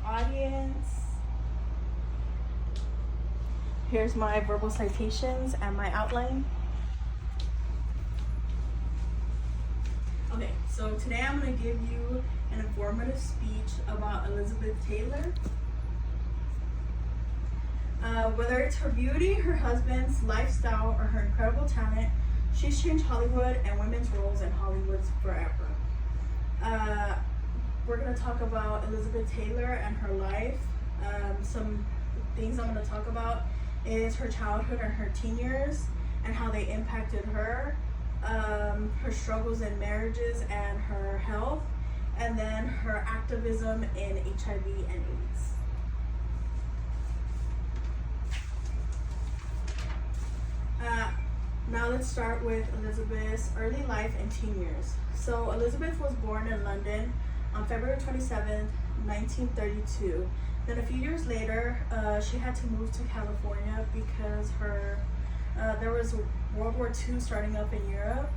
audience. Here's my verbal citations and my outline. Okay, so today I'm going to give you an informative speech about Elizabeth Taylor. Whether it's her beauty, her husband's lifestyle, or her incredible talent, she's changed Hollywood and women's roles in Hollywood forever. We're going to talk about Elizabeth Taylor and her life. Some things I'm going to talk about is her childhood and her teen years and how they impacted her, her struggles in marriages and her health, and then her activism in HIV and AIDS. Now let's start with Elizabeth's early life and teen years. So Elizabeth was born in London on February 27, 1932. Then a few years later, she had to move to California because there was World War II starting up in Europe.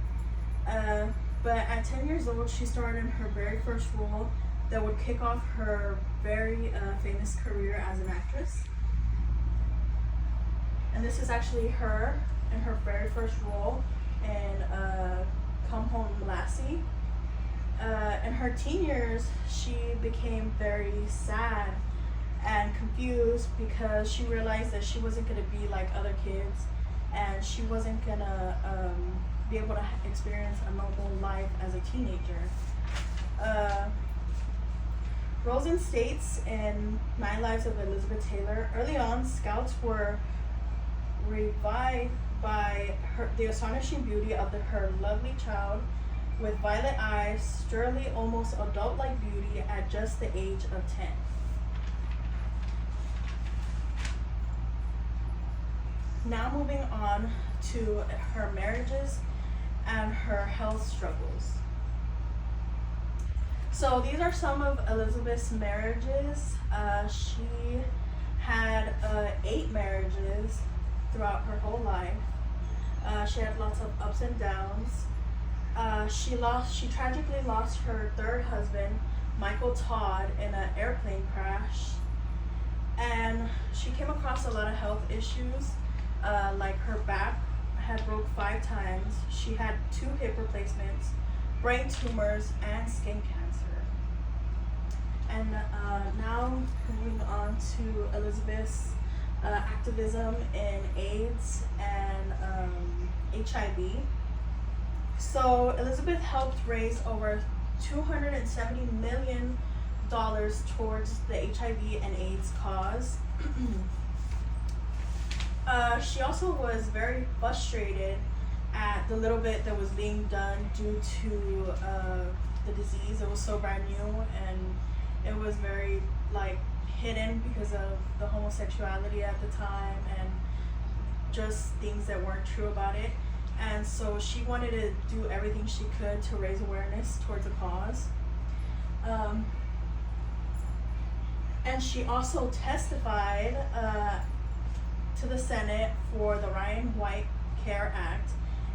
But at 10 years old, she starred in her very first role that would kick off her very famous career as an actress. And this is actually her in her very first role in Come Home Lassie. In her teen years, she became very sad and confused because she realized that she wasn't going to be like other kids, and she wasn't going to be able to experience a normal life as a teenager. Rosen states in 9 Lives of Elizabeth Taylor, early on, scouts were revived by the astonishing beauty of her lovely child with violet eyes, sturdily, almost adult-like beauty at just the age of 10. Now moving on to her marriages and her health struggles. So these are some of Elizabeth's marriages. She had 8 marriages throughout her whole life. She had lots of ups and downs. She tragically lost her 3rd husband, Michael Todd, in an airplane crash. And she came across a lot of health issues, like her back had broke 5 times. She had 2 hip replacements, brain tumors, and skin cancer. And now moving on to Elizabeth's activism in AIDS and HIV. So Elizabeth helped raise over $270 million towards the HIV and AIDS cause. She also was very frustrated at the little bit that was being done due to the disease. It was so brand new, and it was very hidden because of the homosexuality at the time and just things that weren't true about it. And so she wanted to do everything she could to raise awareness towards the cause. And she also testified to the Senate for the Ryan White Care Act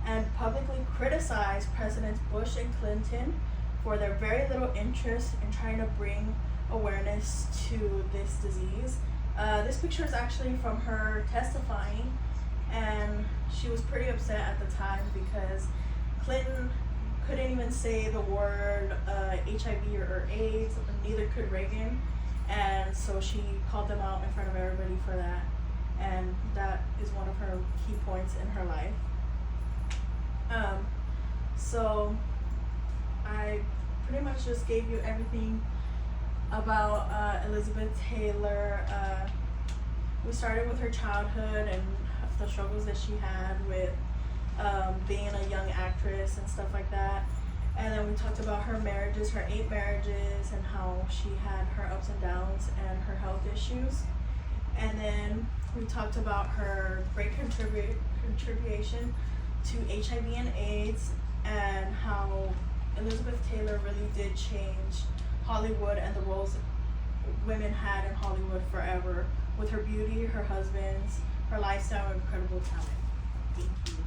and publicly criticized Presidents Bush and Clinton for their very little interest in trying to bring awareness to this disease. This picture is actually from her testifying, and she was pretty upset at the time because Clinton couldn't even say the word HIV or AIDS, neither could Reagan, and so she called them out in front of everybody for that, and that is one of her key points in her life. So I pretty much just gave you everything about Elizabeth Taylor. We started with her childhood and the struggles that she had with being a young actress and stuff like that. And then we talked about her marriages, her 8 marriages, and how she had her ups and downs and her health issues. And then we talked about her great contribution to HIV and AIDS, and how Elizabeth Taylor really did change Hollywood and the roles women had in Hollywood forever with her beauty, her husbands, her lifestyle, and incredible talent. Thank you.